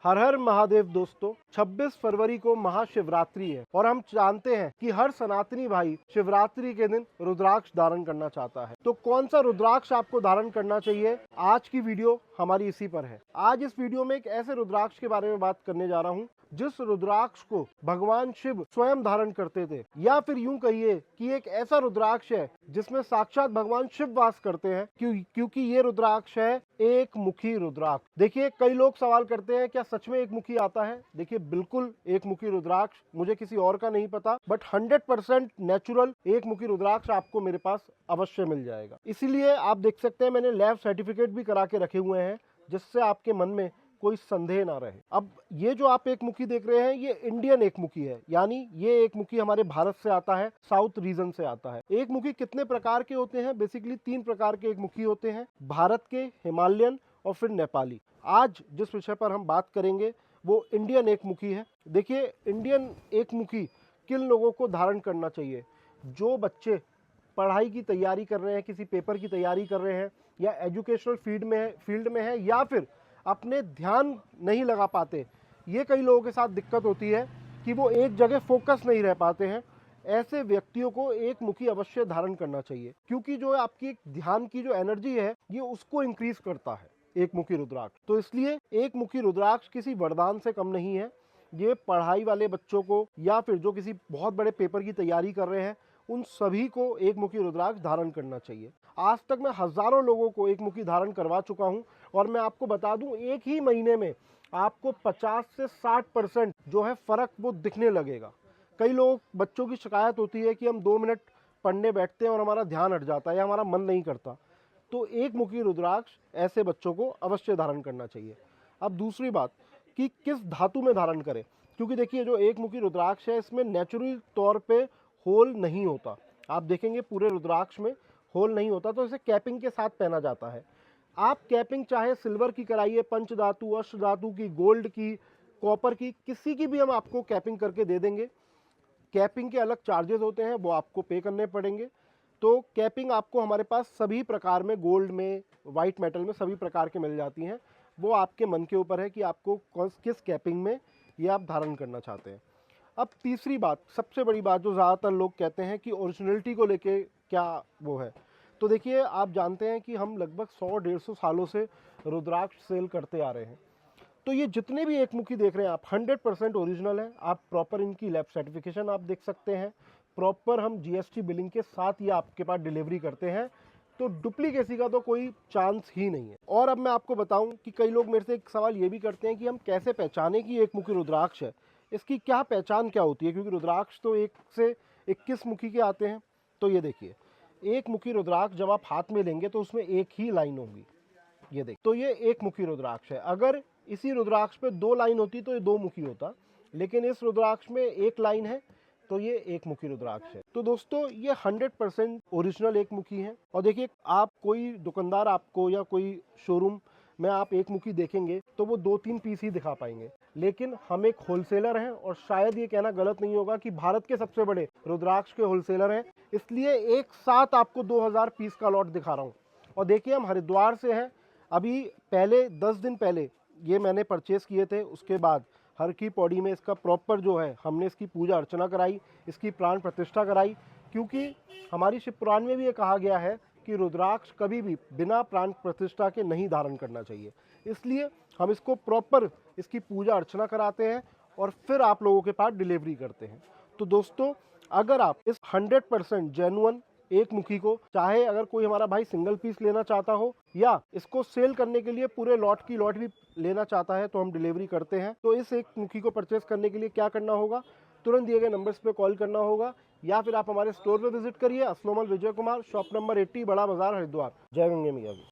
हर हर महादेव दोस्तों, 26 फरवरी को महाशिवरात्रि है और हम जानते हैं कि हर सनातनी भाई शिवरात्रि के दिन रुद्राक्ष धारण करना चाहता है। तो कौन सा रुद्राक्ष आपको धारण करना चाहिए, आज की वीडियो हमारी इसी पर है। आज इस वीडियो में एक ऐसे रुद्राक्ष के बारे में बात करने जा रहा हूँ जिस रुद्राक्ष को भगवान शिव स्वयं धारण करते थे, या फिर यूं कहिए कि एक ऐसा रुद्राक्ष है जिसमें साक्षात भगवान शिव वास करते हैं, क्योंकि ये रुद्राक्ष है एक मुखी रुद्राक्ष। देखिए, कई लोग सवाल करते हैं क्या सच में एक मुखी आता है। देखिए, बिल्कुल एक मुखी रुद्राक्ष मुझे किसी और का नहीं पता, बट 100% नेचुरल एक मुखी रुद्राक्ष आपको मेरे पास अवश्य मिल जाएगा। इसीलिए आप देख सकते हैं मैंने लैब सर्टिफिकेट भी करा के रखे हुए हैं जिससे आपके मन में कोई संदेह ना रहे। अब ये जो आप एक मुखी देख रहे हैं ये इंडियन एक मुखी है, यानी ये एक मुखी हमारे भारत से आता है, साउथ रीजन से आता है। एक मुखी कितने प्रकार के होते हैं? बेसिकली 3 प्रकार के एक मुखी होते हैं, भारत के, हिमालयन और फिर नेपाली। आज जिस विषय पर हम बात करेंगे वो इंडियन एक मुखी है। देखिए, इंडियन एक मुखी किन लोगों को धारण करना चाहिए? जो बच्चे पढ़ाई की तैयारी कर रहे हैं, किसी पेपर की तैयारी कर रहे हैं, या एजुकेशनल फील्ड में है, या फिर अपने ध्यान नहीं लगा पाते। ये कई लोगों के साथ दिक्कत होती है कि वो एक जगह फोकस नहीं रह पाते हैं। ऐसे व्यक्तियों को एक मुखी अवश्य धारण करना चाहिए, क्योंकि जो आपकी ध्यान की जो एनर्जी है ये उसको इंक्रीज करता है एक मुखी रुद्राक्ष। तो इसलिए एक मुखी रुद्राक्ष किसी वरदान से कम नहीं है। ये पढ़ाई वाले बच्चों को, या फिर जो किसी बहुत बड़े पेपर की तैयारी कर रहे हैं, उन सभी को एक मुखी रुद्राक्ष धारण करना चाहिए। आज तक मैं हजारों लोगों को एक मुखी धारण करवा चुका हूं और मैं आपको बता दूं, एक ही महीने में आपको 50 से 60% जो है फर्क वो दिखने लगेगा। कई लोग, बच्चों की शिकायत होती है कि हम 2 मिनट पढ़ने बैठते हैं और हमारा ध्यान हट जाता है या हमारा मन नहीं करता। तो एक मुखी रुद्राक्ष ऐसे बच्चों को अवश्य धारण करना चाहिए। अब दूसरी बात कि किस धातु में धारण करें, क्योंकि देखिए जो एक मुखी रुद्राक्ष है इसमें नेचुरल तौर पे होल नहीं होता। आप देखेंगे पूरे रुद्राक्ष में होल नहीं होता, तो इसे कैपिंग के साथ पहना जाता है। आप कैपिंग चाहे सिल्वर की कराइए, पंचधातु, अष्ट धातु की, गोल्ड की, कॉपर की, किसी की भी हम आपको कैपिंग करके दे देंगे। कैपिंग के अलग चार्जेस होते हैं, वो आपको पे करने पड़ेंगे। तो कैपिंग आपको हमारे पास सभी प्रकार में, गोल्ड में, वाइट मेटल में सभी प्रकार के मिल जाती हैं। वो आपके मन के ऊपर है कि आपको किस कैपिंग में ये आप धारण करना चाहते हैं। अब तीसरी बात, सबसे बड़ी बात जो ज़्यादातर लोग कहते हैं कि ओरिजिनलिटी को लेके क्या वो है। तो देखिए, आप जानते हैं कि हम लगभग 100-150 सालों से रुद्राक्ष सेल करते आ रहे हैं। तो ये जितने भी एक मुखी देख रहे हैं आप, 100% ओरिजिनल है। आप प्रॉपर इनकी लैब सर्टिफिकेशन आप देख सकते हैं। प्रॉपर हम GST बिलिंग के साथ ये आपके पास डिलीवरी करते हैं। तो डुप्लीकेसी का तो कोई चांस ही नहीं है। और अब मैं आपको बताऊं कि कई लोग मेरे से एक सवाल ये भी करते हैं कि हम कैसे पहचाने कि एक मुखी रुद्राक्ष है, इसकी क्या पहचान क्या होती है, क्योंकि रुद्राक्ष तो 1 से 21 मुखी के आते हैं। तो ये देखिए, एक मुखी रुद्राक्ष जब आप हाथ में लेंगे तो उसमें एक ही लाइन होगी। ये देखिए, तो ये एक मुखी रुद्राक्ष है। अगर इसी रुद्राक्ष पे 2 लाइन होती तो ये 2 मुखी होता, लेकिन इस रुद्राक्ष में 1 लाइन है तो ये एक मुखी रुद्राक्ष है। तो दोस्तों, ये 100% ओरिजिनल एक मुखी है। और देखिए, आप कोई दुकानदार आपको या कोई शोरूम में आप एक मुखी देखेंगे तो वो 2-3 पीस ही दिखा पाएंगे, लेकिन हम एक होलसेलर हैं और शायद ये कहना गलत नहीं होगा कि भारत के सबसे बड़े रुद्राक्ष के होलसेलर हैं। इसलिए एक साथ आपको 2000 पीस का लॉट दिखा रहा हूँ। और देखिए, हम हरिद्वार से हैं। अभी पहले 10 दिन पहले ये मैंने परचेस किए थे। उसके बाद हर की पौड़ी में इसका प्रॉपर जो है हमने इसकी पूजा अर्चना कराई, इसकी प्राण प्रतिष्ठा कराई, क्योंकि हमारी शिव पुराण में भी ये कहा गया है कि रुद्राक्ष कभी भी बिना प्राण प्रतिष्ठा के नहीं धारण करना चाहिए। इसलिए हम इसको प्रॉपर इसकी पूजा अर्चना कराते हैं और फिर आप लोगों के पास डिलीवरी करते हैं। तो दोस्तों, अगर आप इस 100% जेन्युइन एक मुखी को, चाहे अगर कोई हमारा भाई सिंगल पीस लेना चाहता हो या इसको सेल करने के लिए पूरे लॉट की लॉट भी लेना चाहता है, तो हम डिलीवरी करते हैं। तो इस एक मुखी को परचेस करने के लिए क्या करना होगा? तुरंत दिए गए नंबर्स पे कॉल करना होगा, या फिर आप हमारे स्टोर पे विजिट करिए। असलोमल विजय कुमार, शॉप नंबर 80, बड़ा बाजार, हरिद्वार। जय गंगे मैया की।